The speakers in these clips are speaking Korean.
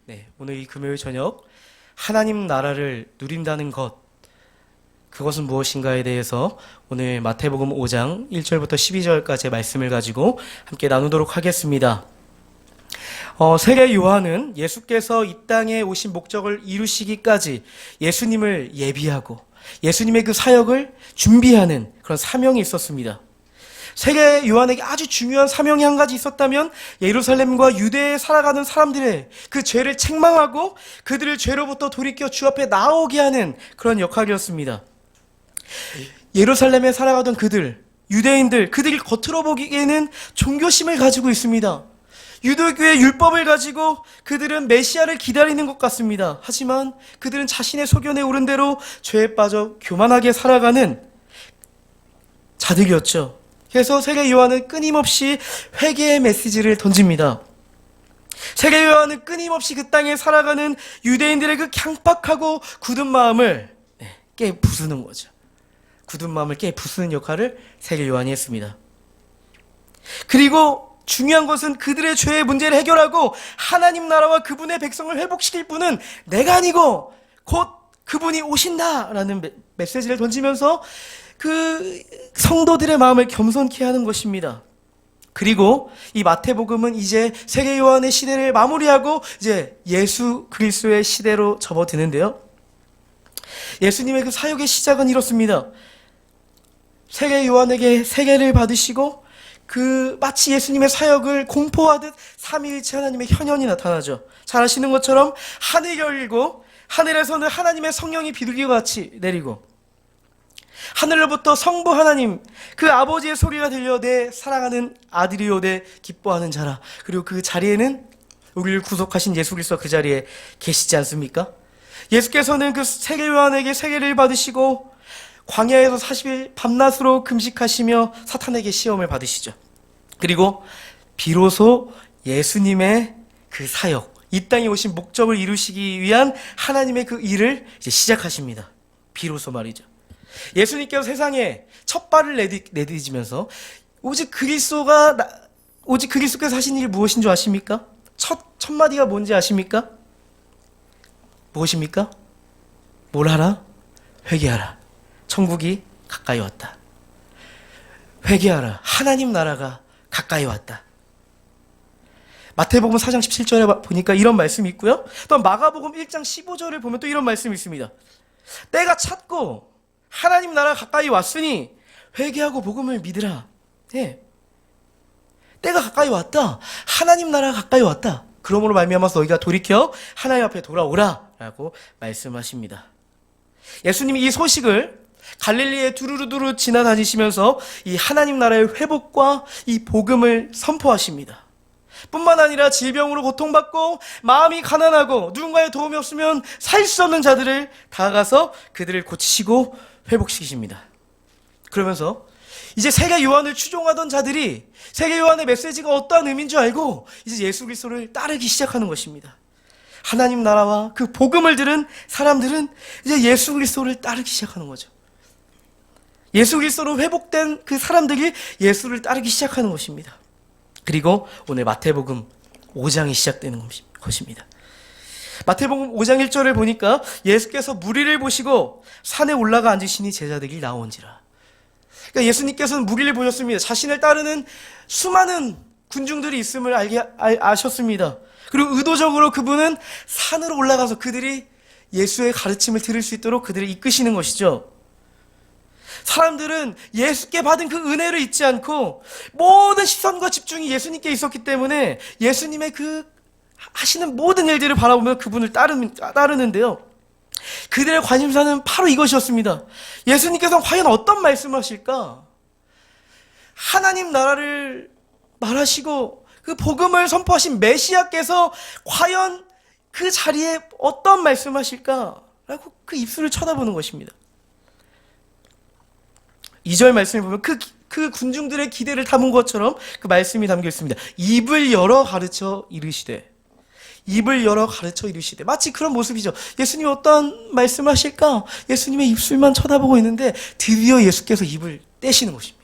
네, 오늘 이 금요일 저녁 하나님 나라를 누린다는 것, 그것은 무엇인가에 대해서 오늘 마태복음 5장 1절부터 12절까지의 말씀을 가지고 함께 나누도록 하겠습니다. 세례 요한은 예수께서 이 땅에 오신 목적을 이루시기까지 예수님을 예비하고 예수님의 그 사역을 준비하는 그런 사명이 있었습니다. 세례 요한에게 아주 중요한 사명이 한 가지 있었다면 예루살렘과 유대에 살아가는 사람들의 그 죄를 책망하고 그들을 죄로부터 돌이켜 주 앞에 나오게 하는 그런 역할이었습니다. 예루살렘에 살아가던 그들, 유대인들, 그들이 겉으로 보기에는 종교심을 가지고 있습니다. 유대교의 율법을 가지고 그들은 메시아를 기다리는 것 같습니다. 하지만 그들은 자신의 소견에 오른 대로 죄에 빠져 교만하게 살아가는 자들이었죠. 그래서 세례 요한은 끊임없이 회개의 메시지를 던집니다. 세례 요한은 끊임없이 그 땅에 살아가는 유대인들의 그 강팍하고 굳은 마음을 깨 부수는 거죠. 굳은 마음을 깨 부수는 역할을 세례 요한이 했습니다. 그리고 중요한 것은 그들의 죄의 문제를 해결하고 하나님 나라와 그분의 백성을 회복시킬 분은 내가 아니고 곧 그분이 오신다라는 메시지를 던지면서 그 성도들의 마음을 겸손케 하는 것입니다. 그리고 이 마태복음은 이제 세례 요한의 시대를 마무리하고 이제 예수 그리스도의 시대로 접어드는데요. 예수님의 그 사역의 시작은 이렇습니다. 세례 요한에게 세례를 받으시고 그 마치 예수님의 사역을 공포하듯 삼위일체 하나님의 현현이 나타나죠. 잘 아시는 것처럼 하늘이 열리고 하늘에서는 하나님의 성령이 비둘기와 같이 내리고 하늘로부터 성부 하나님 그 아버지의 소리가 들려 내 사랑하는 아들이요 내 기뻐하는 자라. 그리고 그 자리에는 우리를 구속하신 예수 그리스도가 그 자리에 계시지 않습니까? 예수께서는 그 세례 요한에게 세례를 받으시고 광야에서 40일 밤낮으로 금식하시며 사탄에게 시험을 받으시죠. 그리고 비로소 예수님의 그 사역, 이 땅에 오신 목적을 이루시기 위한 하나님의 그 일을 이제 시작하십니다. 비로소 말이죠. 예수님께서 세상에 첫 발을 내디디면서 오직 그리스도께서 하신 일이 무엇인 줄 아십니까? 첫 마디가 뭔지 아십니까? 무엇입니까? 뭘 하라? 회개하라. 천국이 가까이 왔다. 회개하라. 하나님 나라가 가까이 왔다. 마태복음 4장 17절에 보니까 이런 말씀이 있고요. 또 마가복음 1장 15절을 보면 또 이런 말씀이 있습니다. 때가 찼고 하나님 나라가 가까이 왔으니 회개하고 복음을 믿으라. 예. 때가 가까이 왔다. 하나님 나라가 가까이 왔다. 그러므로 말미암아서 너희가 돌이켜 하나님 앞에 돌아오라 라고 말씀하십니다. 예수님이 이 소식을 갈릴리에 두루두루 지나다니시면서 이 하나님 나라의 회복과 이 복음을 선포하십니다. 뿐만 아니라 질병으로 고통받고 마음이 가난하고 누군가의 도움이 없으면 살 수 없는 자들을 다가가서 그들을 고치시고 회복시키십니다. 그러면서 이제 세례 요한을 추종하던 자들이 세례 요한의 메시지가 어떠한 의미인 줄 알고 이제 예수 그리스도를 따르기 시작하는 것입니다. 하나님 나라와 그 복음을 들은 사람들은 이제 예수 그리스도를 따르기 시작하는 거죠. 예수 그리스도로 회복된 그 사람들이 예수를 따르기 시작하는 것입니다. 그리고 오늘 마태복음 5장이 시작되는 것입니다. 마태복음 5장 1절을 보니까 예수께서 무리를 보시고 산에 올라가 앉으시니 제자들이 나온지라. 그러니까 예수님께서는 무리를 보셨습니다. 자신을 따르는 수많은 군중들이 있음을 아셨습니다. 그리고 의도적으로 그분은 산으로 올라가서 그들이 예수의 가르침을 들을 수 있도록 그들을 이끄시는 것이죠. 사람들은 예수께 받은 그 은혜를 잊지 않고 모든 시선과 집중이 예수님께 있었기 때문에 예수님의 그 하시는 모든 일들을 바라보며 그분을 따르는데요. 그들의 관심사는 바로 이것이었습니다. 예수님께서는 과연 어떤 말씀을 하실까? 하나님 나라를 말하시고 그 복음을 선포하신 메시아께서 과연 그 자리에 어떤 말씀을 하실까라고 그 입술을 쳐다보는 것입니다. 2절 말씀을 보면 그 군중들의 기대를 담은 것처럼 그 말씀이 담겨 있습니다. 입을 열어 가르쳐 이르시되. 입을 열어 가르쳐 이르시되. 마치 그런 모습이죠. 예수님이 어떤 말씀을 하실까? 예수님의 입술만 쳐다보고 있는데 드디어 예수께서 입을 떼시는 것입니다.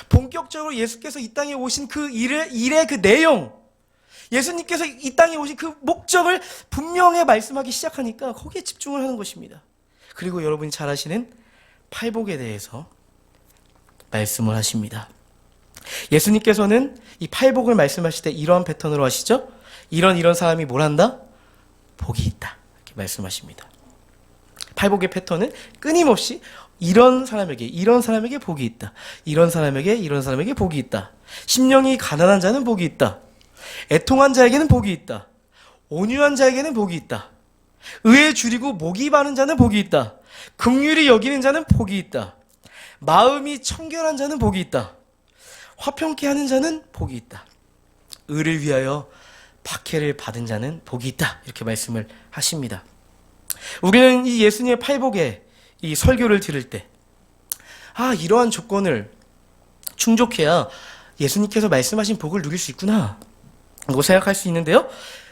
본격적으로 예수께서 이 땅에 오신 그 일의 그 내용, 예수님께서 이 땅에 오신 그 목적을 분명히 말씀하기 시작하니까 거기에 집중을 하는 것입니다. 그리고 여러분이 잘 아시는 팔복에 대해서 말씀을 하십니다. 예수님께서는 이 팔복을 말씀하실 때 이러한 패턴으로 하시죠. 이런 사람이 뭘 한다? 복이 있다. 이렇게 말씀하십니다. 팔복의 패턴은 끊임없이 이런 사람에게 복이 있다. 이런 사람에게 복이 있다. 심령이 가난한 자는 복이 있다. 애통한 자에게는 복이 있다. 온유한 자에게는 복이 있다. 의에 줄이고 목이 바른 자는 복이 있다. 긍휼히 여기는 자는 복이 있다. 마음이 청결한 자는 복이 있다. 화평케 하는 자는 복이 있다. 의를 위하여 박해를 받은 자는 복이 있다. 이렇게 말씀을 하십니다. 우리는 이 예수님의 팔복의 이 설교를 들을 때, 이러한 조건을 충족해야 예수님께서 말씀하신 복을 누릴 수 있구나 라고 생각할 수 있는데요,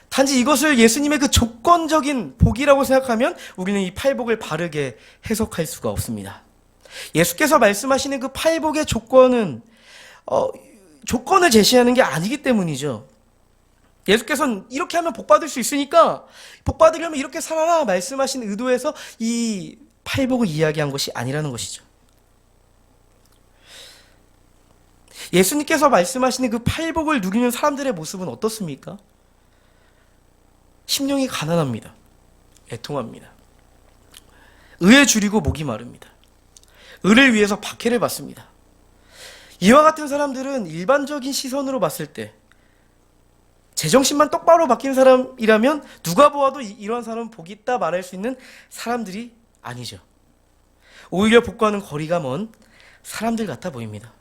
단지 이것을 예수님의 그 조건적인 복이라고 생각하면 우리는 이 팔복을 바르게 해석할 수가 없습니다. 예수께서 말씀하시는 그 팔복의 조건은 조건을 제시하는 게 아니기 때문이죠. 예수께서는 이렇게 하면 복 받을 수 있으니까 복 받으려면 이렇게 살아라 말씀하신 의도에서 이 팔복을 이야기한 것이 아니라는 것이죠. 예수님께서 말씀하시는 그 팔복을 누리는 사람들의 모습은 어떻습니까? 심령이 가난합니다. 애통합니다. 의에 줄이고 목이 마릅니다. 의를 위해서 박해를 받습니다. 이와 같은 사람들은 일반적인 시선으로 봤을 때 제정신만 똑바로 바뀐 사람이라면 누가 보아도 이러한 사람은 복이 있다 말할 수 있는 사람들이 아니죠. 오히려 복과는 거리가 먼 사람들 같아 보입니다.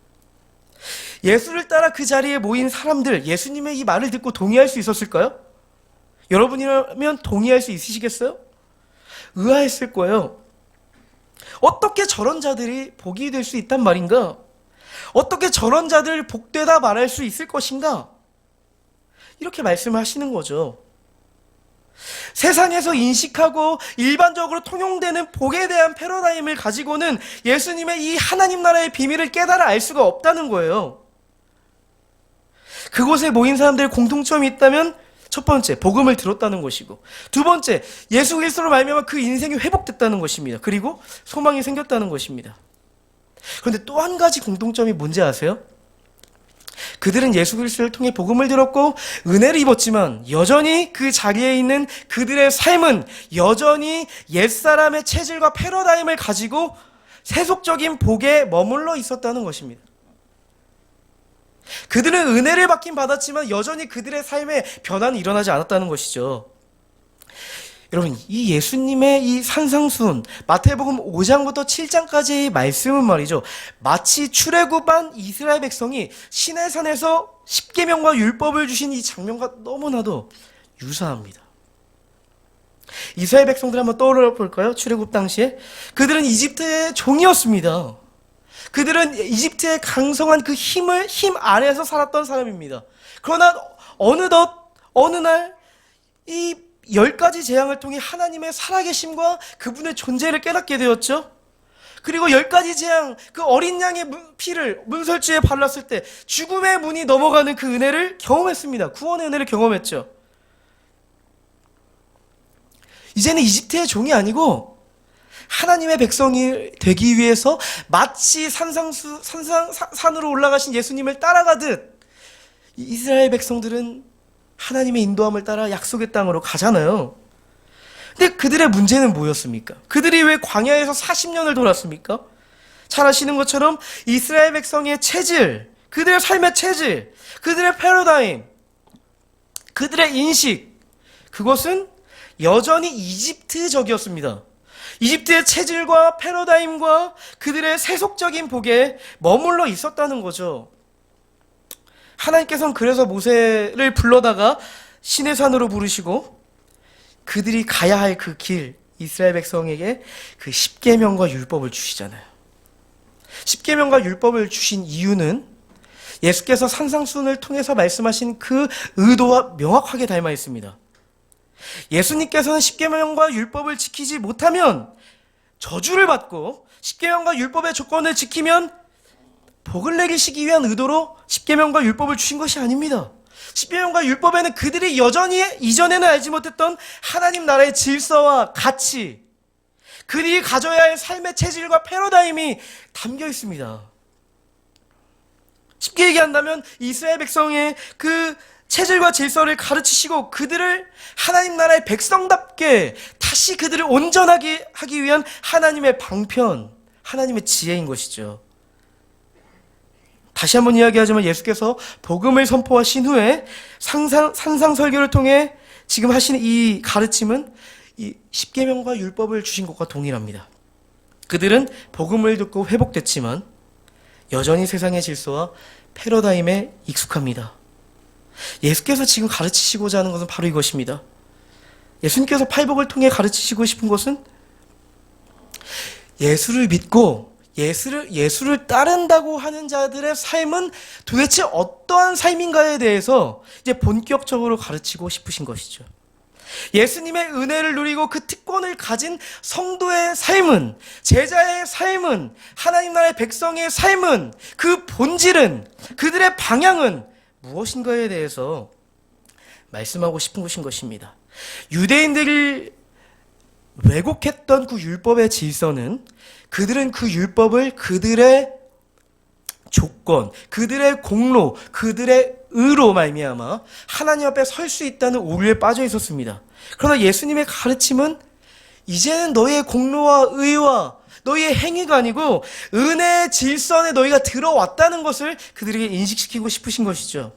예수를 따라 그 자리에 모인 사람들, 예수님의 이 말을 듣고 동의할 수 있었을까요? 여러분이라면 동의할 수 있으시겠어요? 의아했을 거예요. 어떻게 저런 자들이 복이 될 수 있단 말인가? 어떻게 저런 자들 복되다 말할 수 있을 것인가? 이렇게 말씀을 하시는 거죠. 세상에서 인식하고 일반적으로 통용되는 복에 대한 패러다임을 가지고는 예수님의 이 하나님 나라의 비밀을 깨달아 알 수가 없다는 거예요. 그곳에 모인 사람들의 공통점이 있다면 첫 번째, 복음을 들었다는 것이고, 두 번째, 예수 그리스도로 말미암아 그 인생이 회복됐다는 것입니다. 그리고 소망이 생겼다는 것입니다. 그런데 또 한 가지 공통점이 뭔지 아세요? 그들은 예수 그리스도를 통해 복음을 들었고 은혜를 입었지만 여전히 그 자리에 있는 그들의 삶은 여전히 옛사람의 체질과 패러다임을 가지고 세속적인 복에 머물러 있었다는 것입니다. 그들은 은혜를 받긴 받았지만 여전히 그들의 삶에 변화는 일어나지 않았다는 것이죠. 여러분, 이 예수님의 이 산상수훈, 마태복음 5장부터 7장까지의 말씀은 말이죠, 마치 출애굽한 이스라엘 백성이 시내산에서 십계명과 율법을 주신 이 장면과 너무나도 유사합니다. 이스라엘 백성들 한번 떠올려 볼까요? 출애굽 당시에 그들은 이집트의 종이었습니다. 그들은 이집트의 강성한 그 힘 아래에서 살았던 사람입니다. 그러나 어느 날 이 10가지 재앙을 통해 하나님의 살아계심과 그분의 존재를 깨닫게 되었죠. 그리고 10가지 재앙, 그 어린 양의 피를 문설주에 발랐을 때 죽음의 문이 넘어가는 그 은혜를 경험했습니다. 구원의 은혜를 경험했죠. 이제는 이집트의 종이 아니고 하나님의 백성이 되기 위해서 마치 산으로 올라가신 예수님을 따라가듯 이스라엘 백성들은 하나님의 인도함을 따라 약속의 땅으로 가잖아요. 근데 그들의 문제는 뭐였습니까? 그들이 왜 광야에서 40년을 돌았습니까? 잘 아시는 것처럼 이스라엘 백성의 체질, 그들의 삶의 체질, 그들의 패러다임, 그들의 인식, 그것은 여전히 이집트적이었습니다. 이집트의 체질과 패러다임과 그들의 세속적인 복에 머물러 있었다는 거죠. 하나님께서는 그래서 모세를 불러다가 시내산으로 부르시고 그들이 가야 할 그 길, 이스라엘 백성에게 그 십계명과 율법을 주시잖아요. 십계명과 율법을 주신 이유는 예수께서 산상수훈을 통해서 말씀하신 그 의도와 명확하게 닮아 있습니다. 예수님께서는 십계명과 율법을 지키지 못하면 저주를 받고 십계명과 율법의 조건을 지키면 복을 내리시기 위한 의도로 십계명과 율법을 주신 것이 아닙니다. 십계명과 율법에는 그들이 여전히 이전에는 알지 못했던 하나님 나라의 질서와 가치, 그들이 가져야 할 삶의 체질과 패러다임이 담겨 있습니다. 쉽게 얘기한다면 이스라엘 백성의 그 체질과 질서를 가르치시고 그들을 하나님 나라의 백성답게 다시 그들을 온전하게 하기 위한 하나님의 방편, 하나님의 지혜인 것이죠. 다시 한번 이야기하지만 예수께서 복음을 선포하신 후에 산상설교를 통해 지금 하신 이 가르침은 이 십계명과 율법을 주신 것과 동일합니다. 그들은 복음을 듣고 회복됐지만 여전히 세상의 질서와 패러다임에 익숙합니다. 예수께서 지금 가르치시고자 하는 것은 바로 이것입니다. 예수님께서 팔복을 통해 가르치시고 싶은 것은 예수를 믿고 예수를 따른다고 하는 자들의 삶은 도대체 어떠한 삶인가에 대해서 이제 본격적으로 가르치고 싶으신 것이죠. 예수님의 은혜를 누리고 그 특권을 가진 성도의 삶은, 제자의 삶은, 하나님 나라의 백성의 삶은, 그 본질은, 그들의 방향은 무엇인가에 대해서 말씀하고 싶은 것인 것입니다. 유대인들이 왜곡했던 그 율법의 질서는 그들은 그 율법을 그들의 조건, 그들의 공로, 그들의 의로 말미암아 하나님 앞에 설 수 있다는 오류에 빠져 있었습니다. 그러나 예수님의 가르침은 이제는 너희의 공로와 의와 너희의 행위가 아니고 은혜의 질서 안에 너희가 들어왔다는 것을 그들에게 인식시키고 싶으신 것이죠.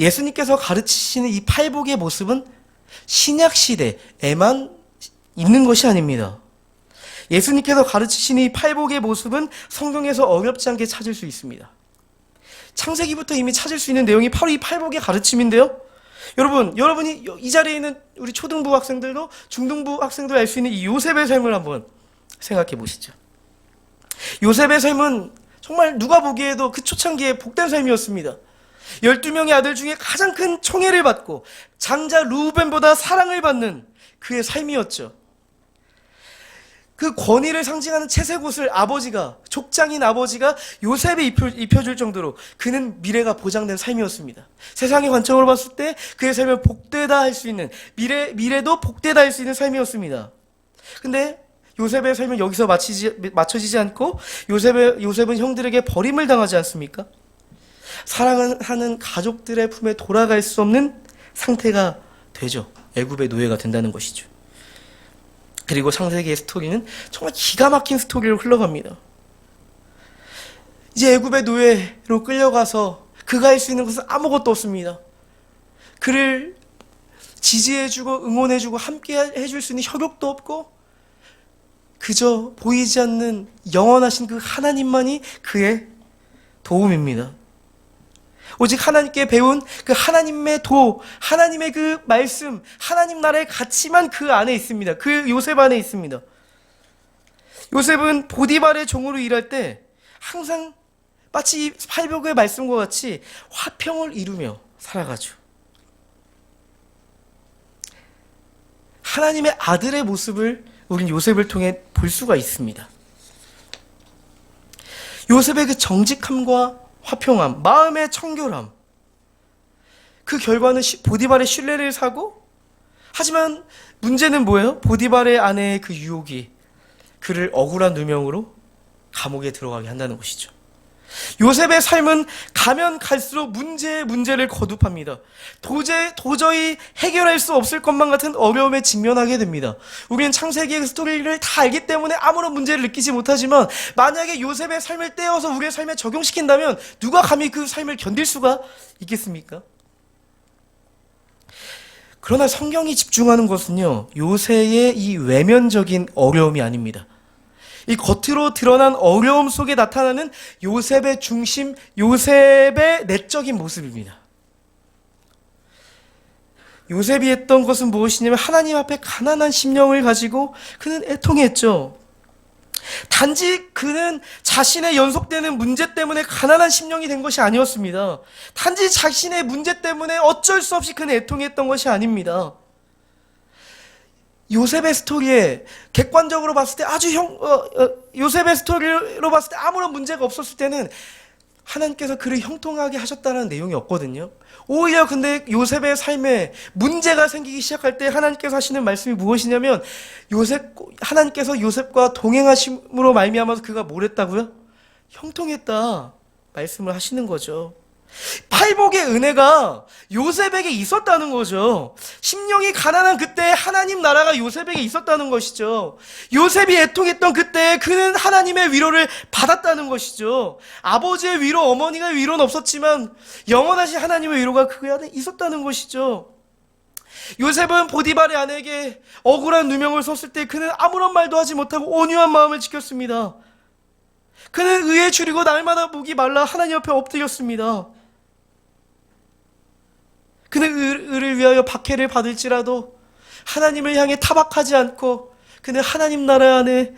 예수님께서 가르치시는 이 팔복의 모습은 신약 시대에만 있는 것이 아닙니다. 예수님께서 가르치시는 이 팔복의 모습은 성경에서 어렵지 않게 찾을 수 있습니다. 창세기부터 이미 찾을 수 있는 내용이 바로 이 팔복의 가르침인데요. 여러분이 이 자리에 있는 우리 초등부 학생들도 중등부 학생도 알 수 있는 이 요셉의 삶을 한번 생각해 보시죠. 요셉의 삶은 정말 누가 보기에도 그 초창기에 복된 삶이었습니다. 12명의 아들 중에 가장 큰 총애를 받고 장자 루벤보다 사랑을 받는 그의 삶이었죠. 그 권위를 상징하는 채색 옷을 족장인 아버지가 요셉에 입혀줄 정도로 그는 미래가 보장된 삶이었습니다. 세상의 관점으로 봤을 때 그의 삶은 복되다 할 수 있는, 미래도 복되다 할 수 있는 삶이었습니다. 근데 요셉의 삶은 여기서 맞춰지지 않고 요셉은 형들에게 버림을 당하지 않습니까? 사랑하는 가족들의 품에 돌아갈 수 없는 상태가 되죠. 애굽의 노예가 된다는 것이죠. 그리고 창세기의 스토리는 정말 기가 막힌 스토리로 흘러갑니다. 이제 애굽의 노예로 끌려가서 그가 할 수 있는 것은 아무것도 없습니다. 그를 지지해주고 응원해주고 함께 해줄 수 있는 혈육도 없고 그저 보이지 않는 영원하신 그 하나님만이 그의 도움입니다. 오직 하나님께 배운 그 하나님의 하나님의 그 말씀, 하나님 나라의 가치만 그 안에 있습니다. 그 요셉 안에 있습니다. 요셉은 보디발의 종으로 일할 때 항상 마치 이 팔복의 말씀과 같이 화평을 이루며 살아가죠. 하나님의 아들의 모습을 우린 요셉을 통해 볼 수가 있습니다. 요셉의 그 정직함과 화평함, 마음의 청결함, 그 결과는 보디발의 신뢰를 사고, 하지만 문제는 뭐예요? 보디발의 아내의 그 유혹이 그를 억울한 누명으로 감옥에 들어가게 한다는 것이죠. 요셉의 삶은 가면 갈수록 문제를 거듭합니다. 도저히 해결할 수 없을 것만 같은 어려움에 직면하게 됩니다. 우리는 창세기의 스토리를 다 알기 때문에 아무런 문제를 느끼지 못하지만 만약에 요셉의 삶을 떼어서 우리의 삶에 적용시킨다면 누가 감히 그 삶을 견딜 수가 있겠습니까? 그러나 성경이 집중하는 것은요, 요셉의 이 외면적인 어려움이 아닙니다. 이 겉으로 드러난 어려움 속에 나타나는 요셉의 중심, 요셉의 내적인 모습입니다. 요셉이 했던 것은 무엇이냐면 하나님 앞에 가난한 심령을 가지고 그는 애통했죠. 단지 그는 자신의 연속되는 문제 때문에 가난한 심령이 된 것이 아니었습니다. 단지 자신의 문제 때문에 어쩔 수 없이 그는 애통했던 것이 아닙니다. 요셉의 스토리에 객관적으로 봤을 때 요셉의 스토리로 봤을 때 아무런 문제가 없었을 때는 하나님께서 그를 형통하게 하셨다는 내용이 없거든요. 오히려 근데 요셉의 삶에 문제가 생기기 시작할 때 하나님께서 하시는 말씀이 무엇이냐면 하나님께서 요셉과 동행하심으로 말미암아서 그가 뭘 했다고요? 형통했다 말씀을 하시는 거죠. 팔복의 은혜가 요셉에게 있었다는 거죠. 심령이 가난한 그때 하나님 나라가 요셉에게 있었다는 것이죠. 요셉이 애통했던 그때 그는 하나님의 위로를 받았다는 것이죠. 아버지의 위로, 어머니의 위로는 없었지만 영원하신 하나님의 위로가 그 안에 있었다는 것이죠. 요셉은 보디발의 아내에게 억울한 누명을 썼을 때 그는 아무런 말도 하지 못하고 온유한 마음을 지켰습니다. 그는 의에 줄이고 날마다 목이 말라 하나님 옆에 엎드렸습니다. 그는 의를 위하여 박해를 받을지라도 하나님을 향해 타박하지 않고 그는 하나님 나라 안에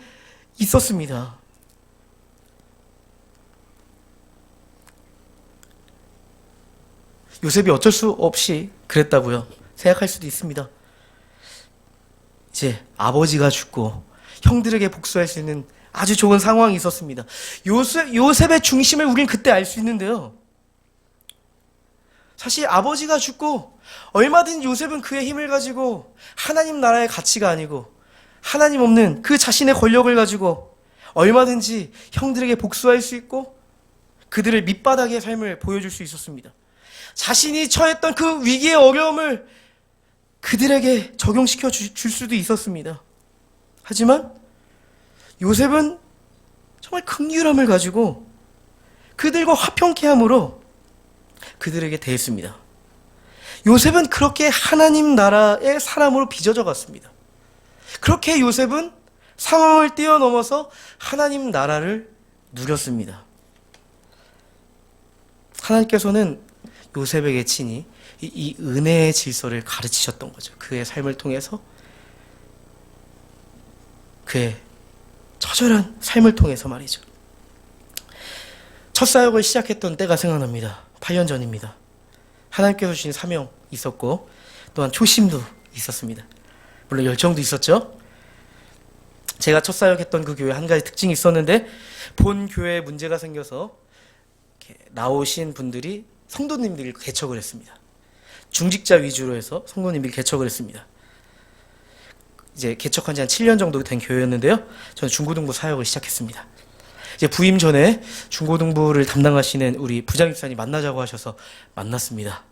있었습니다. 요셉이 어쩔 수 없이 그랬다고요 생각할 수도 있습니다. 이제 아버지가 죽고 형들에게 복수할 수 있는 아주 좋은 상황이 있었습니다. 요셉의 중심을 우린 그때 알 수 있는데요. 사실 아버지가 죽고 얼마든지 요셉은 그의 힘을 가지고 하나님 나라의 가치가 아니고 하나님 없는 그 자신의 권력을 가지고 얼마든지 형들에게 복수할 수 있고 그들을 밑바닥의 삶을 보여줄 수 있었습니다. 자신이 처했던 그 위기의 어려움을 그들에게 적용시켜 줄 수도 있었습니다. 하지만 요셉은 정말 긍휼함을 가지고 그들과 화평케 함으로 그들에게 대했습니다. 요셉은 그렇게 하나님 나라의 사람으로 빚어져 갔습니다. 그렇게 요셉은 상황을 뛰어넘어서 하나님 나라를 누렸습니다. 하나님께서는 요셉에게 친히 이 은혜의 질서를 가르치셨던 거죠. 그의 삶을 통해서, 그의 처절한 삶을 통해서 말이죠. 첫 사역을 시작했던 때가 생각납니다. 8년 전입니다. 하나님께서 주신 사명 있었고 또한 초심도 있었습니다. 물론 열정도 있었죠. 제가 첫 사역했던 그 교회 한 가지 특징이 있었는데 본 교회에 문제가 생겨서 이렇게 나오신 분들이 성도님들을 개척을 했습니다. 중직자 위주로 해서 성도님들이 개척을 했습니다. 이제 개척한 지 한 7년 정도 된 교회였는데요. 저는 중고등부 사역을 시작했습니다. 이제 부임 전에 중고등부를 담당하시는 우리 부장 집사님 만나자고 하셔서 만났습니다.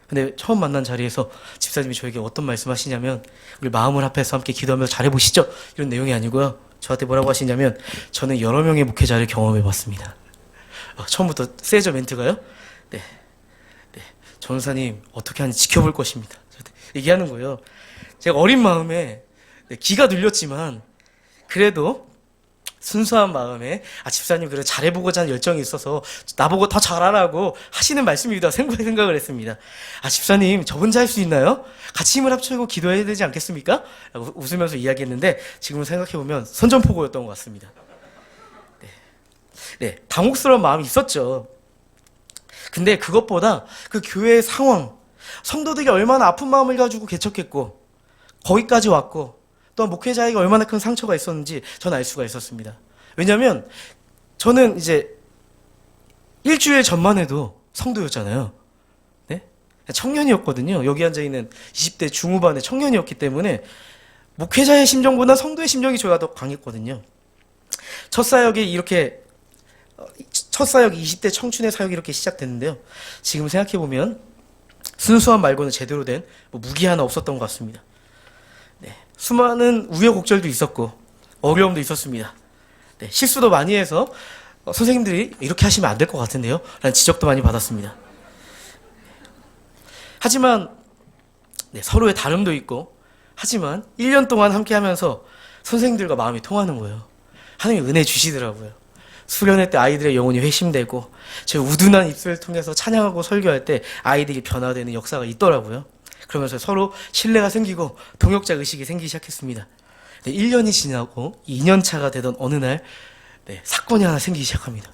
근데 처음 만난 자리에서 집사님이 저에게 어떤 말씀하시냐면 우리 마음을 합해서 함께 기도하면서 잘해보시죠 이런 내용이 아니고요. 저한테 뭐라고 하시냐면 저는 여러 명의 목회자를 경험해봤습니다. 처음부터 세죠 멘트가요. 네, 전사님 어떻게 하는지 지켜볼 것입니다. 얘기하는 거예요. 제가 어린 마음에 기가 눌렸지만 그래도 순수한 마음에 집사님 그래 잘해보고자 하는 열정이 있어서 나보고 더 잘하라고 하시는 말씀이기도 하고 생각을 했습니다. 집사님 저 혼자 할 수 있나요? 같이 힘을 합치고 기도해야 되지 않겠습니까? 라고 웃으면서 이야기했는데 지금 생각해보면 선전포고였던 것 같습니다. 네, 당혹스러운 마음이 있었죠. 근데 그것보다 그 교회의 상황, 성도들이 얼마나 아픈 마음을 가지고 개척했고 거기까지 왔고 또한 목회자에게 얼마나 큰 상처가 있었는지 저는 알 수가 있었습니다. 왜냐하면 저는 이제 일주일 전만 해도 성도였잖아요. 네? 청년이었거든요. 여기 앉아있는 20대 중후반의 청년이었기 때문에 목회자의 심정보다 성도의 심정이 저희가 더 강했거든요. 첫 사역이 20대 청춘의 사역이 이렇게 시작됐는데요. 지금 생각해보면 순수한 말고는 제대로 된 무기 하나 없었던 것 같습니다. 수많은 우여곡절도 있었고 어려움도 있었습니다. 실수도 많이 해서 선생님들이 이렇게 하시면 안 될 것 같은데요 라는 지적도 많이 받았습니다. 하지만 서로의 다름도 있고 하지만 1년 동안 함께 하면서 선생님들과 마음이 통하는 거예요. 하나님이 은혜 주시더라고요. 수련회 때 아이들의 영혼이 회심되고 제 우둔한 입술을 통해서 찬양하고 설교할 때 아이들이 변화되는 역사가 있더라고요. 그러면서 서로 신뢰가 생기고 동역자 의식이 생기기 시작했습니다. 1년이 지나고 2년 차가 되던 어느 날 사건이 하나 생기기 시작합니다.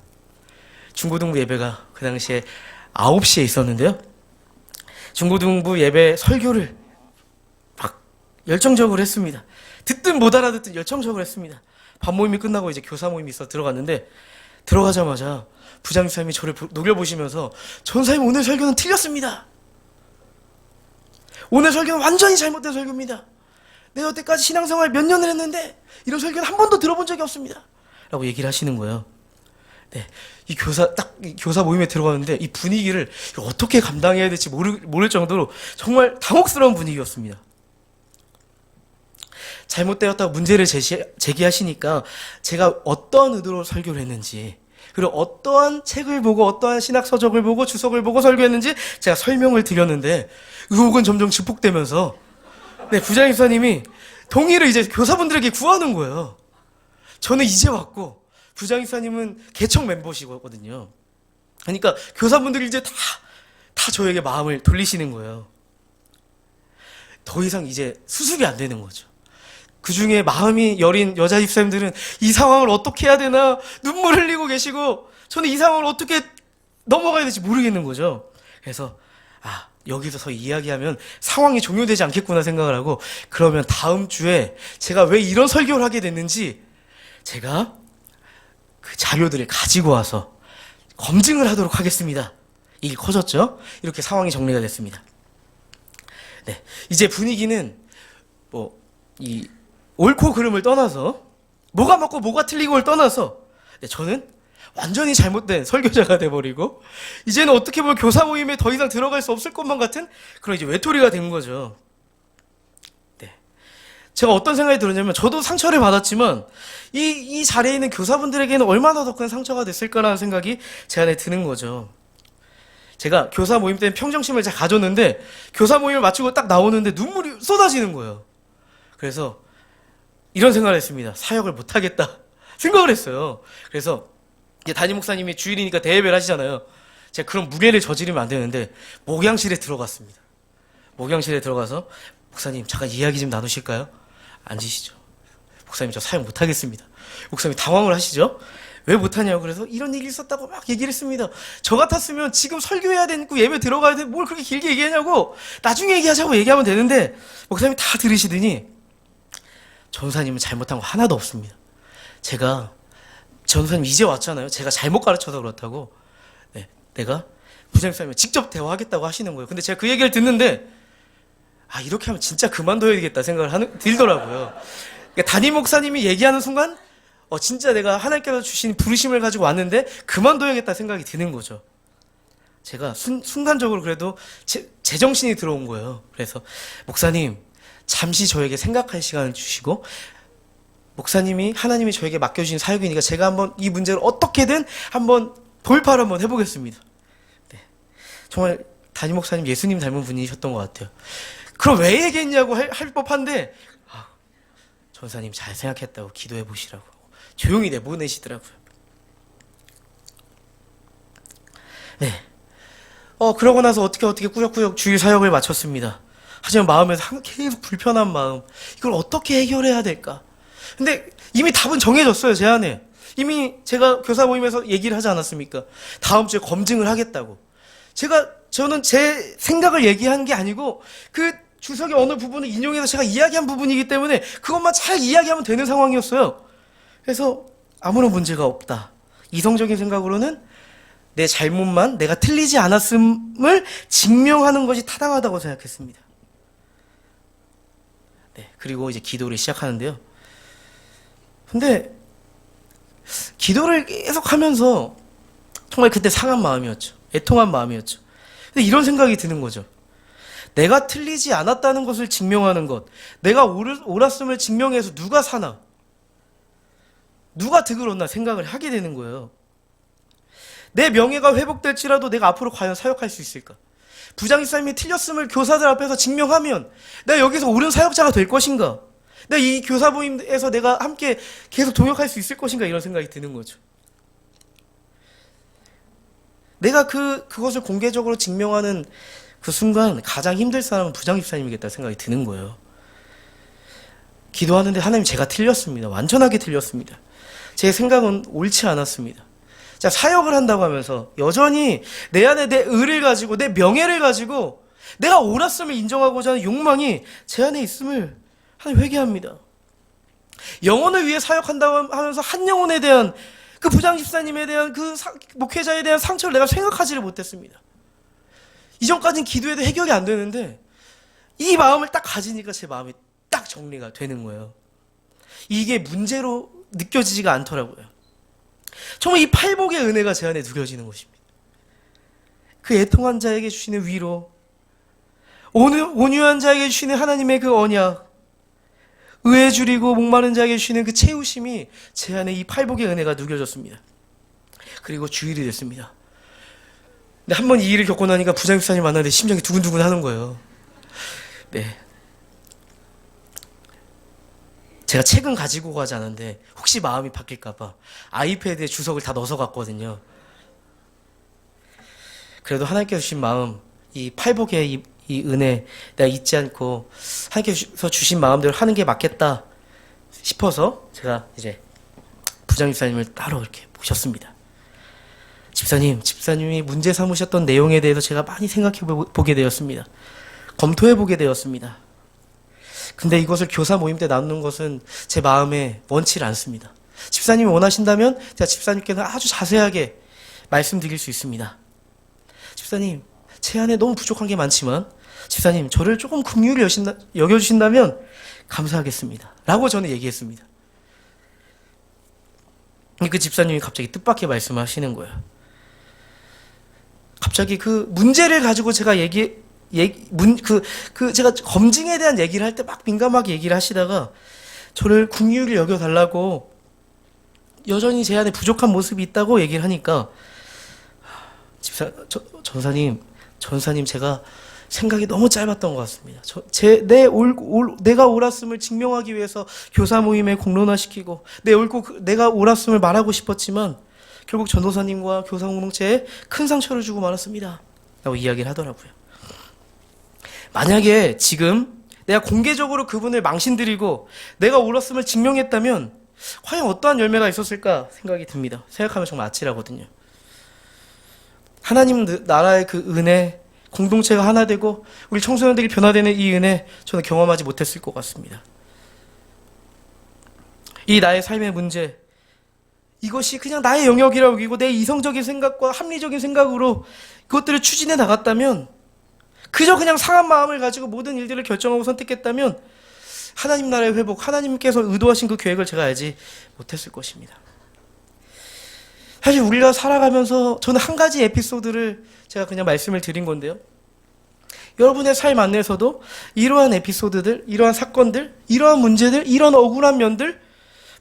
중고등부 예배가 그 당시에 9시에 있었는데요. 중고등부 예배 설교를 막 열정적으로 했습니다. 듣든 못 알아듣든 열정적으로 했습니다. 밥 모임이 끝나고 이제 교사 모임이 있어 들어갔는데 들어가자마자 부장님이 저를 노려보시면서 전사님 오늘 설교는 틀렸습니다. 오늘 설교는 완전히 잘못된 설교입니다. 내가 여태까지 신앙생활 몇 년을 했는데 이런 설교는 한 번도 들어본 적이 없습니다. 라고 얘기를 하시는 거예요. 네, 이 교사 모임에 들어가는데 이 분위기를 어떻게 감당해야 될지 모를 정도로 정말 당혹스러운 분위기였습니다. 잘못되었다고 문제를 제기하시니까 제가 어떤 의도로 설교를 했는지, 그리고 어떠한 책을 보고 어떠한 신학 서적을 보고 주석을 보고 설교했는지 제가 설명을 드렸는데 의혹은 점점 증폭되면서 부장님 사님이 동의를 이제 교사분들에게 구하는 거예요. 저는 이제 왔고 부장님 사님은 개척 멤버시거든요. 그러니까 교사분들이 이제 다 저에게 마음을 돌리시는 거예요. 더 이상 이제 수습이 안 되는 거죠. 그 중에 마음이 여린 여자 집사님들은 이 상황을 어떻게 해야 되나 눈물 흘리고 계시고, 저는 이 상황을 어떻게 넘어가야 될지 모르겠는 거죠. 그래서 여기서 더 이야기하면 상황이 종료되지 않겠구나 생각을 하고, 그러면 다음 주에 제가 왜 이런 설교를 하게 됐는지 제가 그 자료들을 가지고 와서 검증을 하도록 하겠습니다. 일이 커졌죠? 이렇게 상황이 정리가 됐습니다. 네, 이제 분위기는 이 옳고 그름을 떠나서, 뭐가 맞고 뭐가 틀리고를 떠나서, 저는 완전히 잘못된 설교자가 돼버리고, 이제는 어떻게 보면 교사 모임에 더 이상 들어갈 수 없을 것만 같은 그런 이제 외톨이가 된 거죠. 네. 제가 어떤 생각이 들었냐면, 저도 상처를 받았지만, 이 자리에 있는 교사분들에게는 얼마나 더 큰 상처가 됐을까라는 생각이 제 안에 드는 거죠. 제가 교사 모임 때는 평정심을 잘 가졌는데, 교사 모임을 마치고 딱 나오는데 눈물이 쏟아지는 거예요. 그래서 이런 생각을 했습니다. 사역을 못하겠다 생각을 했어요. 그래서 이제 담임 목사님이 주일이니까 대예배를 하시잖아요. 제가 그런 무례를 저지르면 안 되는데 목양실에 들어갔습니다. 목양실에 들어가서 목사님 잠깐 이야기 좀 나누실까요? 앉으시죠. 목사님 저 사역 못하겠습니다. 목사님 당황을 하시죠. 왜 못하냐고. 그래서 이런 일이 있었다고 막 얘기를 했습니다. 저 같았으면 지금 설교해야 되고 예배 들어가야 돼 뭘 그렇게 길게 얘기하냐고, 나중에 얘기하자고 얘기하면 되는데, 목사님이 다 들으시더니 전사님은 잘못한 거 하나도 없습니다. 전사님 이제 왔잖아요. 제가 잘못 가르쳐서 그렇다고. 내가 부장님이 직접 대화하겠다고 하시는 거예요. 근데 제가 그 얘기를 듣는데, 이렇게 하면 진짜 그만둬야 되겠다 생각을 들더라고요. 그러니까 담임 목사님이 얘기하는 순간, 진짜 내가 하나님께서 주신 부르심을 가지고 왔는데 그만둬야겠다 생각이 드는 거죠. 제가 순간적으로 그래도 제정신이 들어온 거예요. 그래서 목사님, 잠시 저에게 생각할 시간을 주시고, 하나님이 저에게 맡겨주신 사역이니까 제가 한번 이 문제를 어떻게든 한번 돌파를 한번 해보겠습니다. 네. 정말 담임 목사님 예수님 닮은 분이셨던 것 같아요. 그럼 왜 얘기했냐고 할 법한데, 전사님 잘 생각했다고 기도해 보시라고 조용히 내보내시더라고요. 네. 그러고 나서 어떻게 꾸역꾸역 주일 사역을 마쳤습니다. 하지만 마음에서 계속 불편한 마음, 이걸 어떻게 해결해야 될까? 근데 이미 답은 정해졌어요, 제 안에. 이미 제가 교사 모임에서 얘기를 하지 않았습니까? 다음 주에 검증을 하겠다고. 저는 제 생각을 얘기한 게 아니고, 그 주석의 어느 부분을 인용해서 제가 이야기한 부분이기 때문에 그것만 잘 이야기하면 되는 상황이었어요. 그래서 아무런 문제가 없다. 이성적인 생각으로는 내 잘못만, 내가 틀리지 않았음을 증명하는 것이 타당하다고 생각했습니다. 네, 그리고 이제 기도를 시작하는데요. 근데 기도를 계속 하면서 정말 그때 상한 마음이었죠. 애통한 마음이었죠. 근데 이런 생각이 드는 거죠. 내가 틀리지 않았다는 것을 증명하는 것, 내가 옳았음을 증명해서 누가 사나, 누가 득을 얻나 생각을 하게 되는 거예요. 내 명예가 회복될지라도 내가 앞으로 과연 사역할 수 있을까? 부장님이 틀렸음을 교사들 앞에서 증명하면 내가 여기서 옳은 사역자가 될 것인가? 내가 이 교사 모임에서 내가 함께 계속 동역할 수 있을 것인가? 이런 생각이 드는 거죠. 내가 그것을 공개적으로 증명하는 그 순간 가장 힘들 사람은 부장집사님이겠다 생각이 드는 거예요. 기도하는데 하나님 제가 틀렸습니다. 완전하게 틀렸습니다. 제 생각은 옳지 않았습니다. 자, 사역을 한다고 하면서 여전히 내 안에 내 의를 가지고 내 명예를 가지고 내가 옳았음을 인정하고자 하는 욕망이 제 안에 있음을 하나님 회개합니다. 영혼을 위해 사역한다고 하면서 한 영혼에 대한 그 부장 집사님에 대한 목회자에 대한 상처를 내가 생각하지를 못했습니다. 이전까지는 기도해도 해결이 안 되는데 이 마음을 딱 가지니까 제 마음이 딱 정리가 되는 거예요. 이게 문제로 느껴지지가 않더라고요. 정말 이 팔복의 은혜가 제 안에 누려지는 것입니다. 그 애통한 자에게 주시는 위로, 온유한 자에게 주시는 하나님의 그 언약, 의에 줄이고 목마른 자에게 주시는 그 채우심이 제 안에 이 팔복의 은혜가 누려졌습니다. 그리고 주일이 됐습니다. 근데 한 번 이 일을 겪고 나니까 부장 집사님 만나는데 심장이 두근두근 하는 거예요. 네. 제가 책은 가지고 가지 않았는데 혹시 마음이 바뀔까봐 아이패드에 주석을 다 넣어서 갔거든요. 그래도 하나님께서 주신 마음, 이 팔복의 이 은혜 내가 잊지 않고 하나님께서 주신 마음대로 하는 게 맞겠다 싶어서 제가 이제 부장 집사님을 따로 이렇게 모셨습니다. 집사님이 문제 삼으셨던 내용에 대해서 제가 많이 생각해 보게 되었습니다. 검토해 보게 되었습니다. 근데 이것을 교사 모임 때 나누는 것은 제 마음에 원치를 않습니다. 집사님이 원하신다면 제가 집사님께는 아주 자세하게 말씀드릴 수 있습니다. 집사님, 제 안에 너무 부족한 게 많지만 집사님, 저를 조금 긍휼히 여겨주신다면 감사하겠습니다. 라고 저는 얘기했습니다. 그 집사님이 갑자기 뜻밖의 말씀하시는 거예요. 갑자기 그 문제를 가지고 제가 제가 검증에 대한 얘기를 할 때 막 민감하게 얘기를 하시다가 저를 긍휼히 여겨달라고 여전히 제 안에 부족한 모습이 있다고 얘기를 하니까 전사님 제가 생각이 너무 짧았던 것 같습니다. 내가 옳았음을 증명하기 위해서 교사 모임에 공론화시키고 내가 옳았음을 말하고 싶었지만 결국 전도사님과 교사 공동체에 큰 상처를 주고 말았습니다. 라고 이야기를 하더라고요. 만약에 지금 내가 공개적으로 그분을 망신드리고 내가 옳았음을 증명했다면 과연 어떠한 열매가 있었을까 생각이 듭니다. 생각하면 정말 아찔하거든요. 하나님 나라의 그 은혜, 공동체가 하나 되고 우리 청소년들이 변화되는 이 은혜 저는 경험하지 못했을 것 같습니다. 이 나의 삶의 문제, 이것이 그냥 나의 영역이라고 여기고 내 이성적인 생각과 합리적인 생각으로 그것들을 추진해 나갔다면, 그저 그냥 상한 마음을 가지고 모든 일들을 결정하고 선택했다면 하나님 나라의 회복, 하나님께서 의도하신 그 계획을 제가 알지 못했을 것입니다. 사실 우리가 살아가면서 저는 한 가지 에피소드를 제가 그냥 말씀을 드린 건데요. 여러분의 삶 안에서도 이러한 에피소드들, 이러한 사건들, 이러한 문제들, 이런 억울한 면들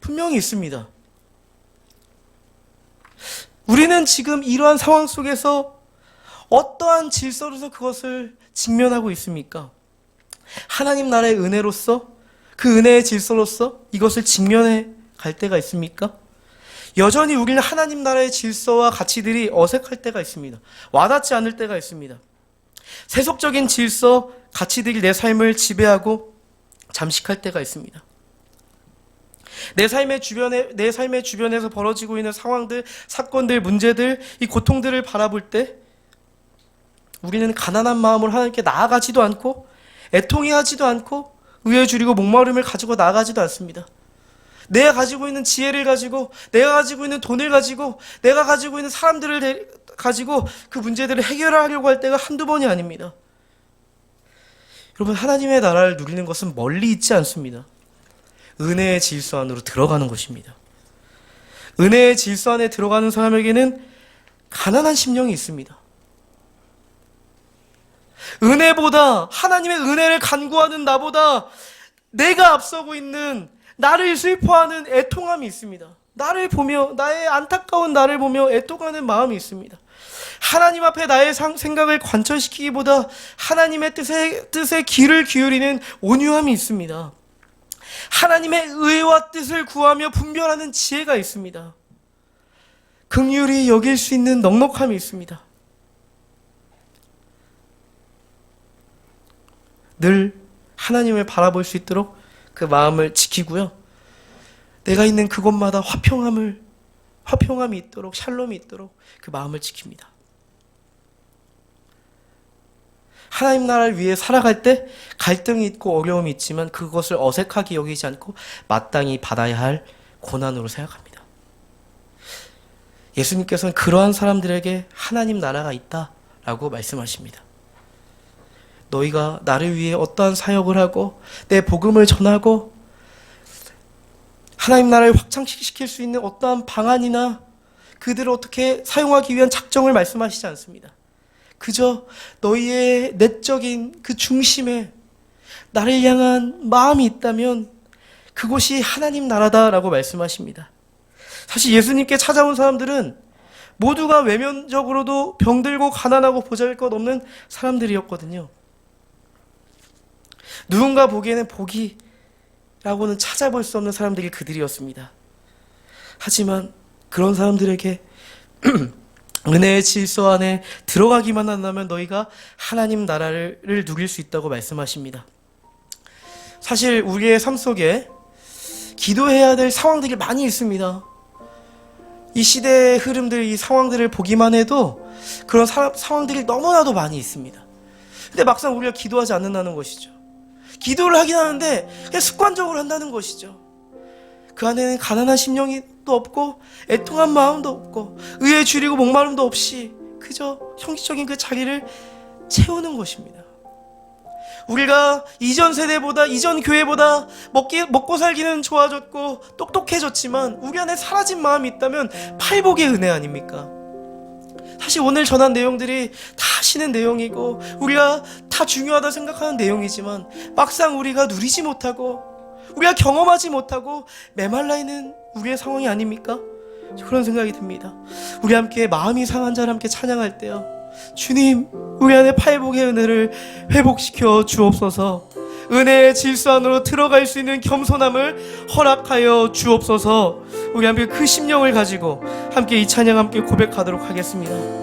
분명히 있습니다. 우리는 지금 이러한 상황 속에서 어떠한 질서로서 그것을 직면하고 있습니까? 하나님 나라의 은혜로서, 그 은혜의 질서로서 이것을 직면해 갈 때가 있습니까? 여전히 우리는 하나님 나라의 질서와 가치들이 어색할 때가 있습니다. 와닿지 않을 때가 있습니다. 세속적인 질서, 가치들이 내 삶을 지배하고 잠식할 때가 있습니다. 내 삶의 주변에서 벌어지고 있는 상황들, 사건들, 문제들, 이 고통들을 바라볼 때 우리는 가난한 마음으로 하나님께 나아가지도 않고 애통해하지도 않고 의에 줄이고 목마름을 가지고 나아가지도 않습니다. 내가 가지고 있는 지혜를 가지고, 내가 가지고 있는 돈을 가지고, 내가 가지고 있는 사람들을 가지고 그 문제들을 해결하려고 할 때가 한두 번이 아닙니다. 여러분, 하나님의 나라를 누리는 것은 멀리 있지 않습니다. 은혜의 질서 안으로 들어가는 것입니다. 은혜의 질서 안에 들어가는 사람에게는 가난한 심령이 있습니다. 은혜보다, 하나님의 은혜를 간구하는 나보다 내가 앞서고 있는, 나를 슬퍼하는 애통함이 있습니다. 나를 보며, 나의 안타까운 나를 보며 애통하는 마음이 있습니다. 하나님 앞에 나의 생각을 관철시키기보다 하나님의 뜻에 귀를 기울이는 온유함이 있습니다. 하나님의 의와 뜻을 구하며 분별하는 지혜가 있습니다. 긍휼히 여길 수 있는 넉넉함이 있습니다. 늘 하나님을 바라볼 수 있도록 그 마음을 지키고요. 내가 있는 그곳마다 화평함이 있도록, 샬롬이 있도록 그 마음을 지킵니다. 하나님 나라를 위해 살아갈 때 갈등이 있고 어려움이 있지만 그것을 어색하게 여기지 않고 마땅히 받아야 할 고난으로 생각합니다. 예수님께서는 그러한 사람들에게 하나님 나라가 있다라고 말씀하십니다. 너희가 나를 위해 어떠한 사역을 하고 내 복음을 전하고 하나님 나라를 확장시킬 수 있는 어떠한 방안이나 그들을 어떻게 사용하기 위한 작정을 말씀하시지 않습니다. 그저 너희의 내적인 그 중심에 나를 향한 마음이 있다면 그곳이 하나님 나라다라고 말씀하십니다. 사실 예수님께 찾아온 사람들은 모두가 외면적으로도 병들고 가난하고 보잘것없는 사람들이었거든요. 누군가 보기에는 복이라고는 찾아볼 수 없는 사람들이 그들이었습니다. 하지만 그런 사람들에게 은혜의 질서 안에 들어가기만 한다면 너희가 하나님 나라를 누릴 수 있다고 말씀하십니다. 사실 우리의 삶 속에 기도해야 될 상황들이 많이 있습니다. 이 시대의 흐름들, 이 상황들을 보기만 해도 그런 상황들이 너무나도 많이 있습니다. 근데 막상 우리가 기도하지 않는다는 것이죠. 기도를 하긴 하는데 그냥 습관적으로 한다는 것이죠. 그 안에는 가난한 심령이 또 없고 애통한 마음도 없고 의에 줄이고 목마름도 없이 그저 형식적인 그 자리를 채우는 것입니다. 우리가 이전 세대보다 이전 교회보다 먹고 살기는 좋아졌고 똑똑해졌지만 우리 안에 사라진 마음이 있다면 팔복의 은혜 아닙니까? 사실 오늘 전한 내용들이 다 하시는 내용이고 우리가 다 중요하다 생각하는 내용이지만 막상 우리가 누리지 못하고 우리가 경험하지 못하고 메말라 있는 우리의 상황이 아닙니까? 그런 생각이 듭니다. 우리 함께 마음이 상한 자를 함께 찬양할 때요, 주님, 우리 안에 팔복의 은혜를 회복시켜 주옵소서. 은혜의 질서 안으로 들어갈 수 있는 겸손함을 허락하여 주옵소서. 우리 함께 그 심령을 가지고 함께 이 찬양 함께 고백하도록 하겠습니다.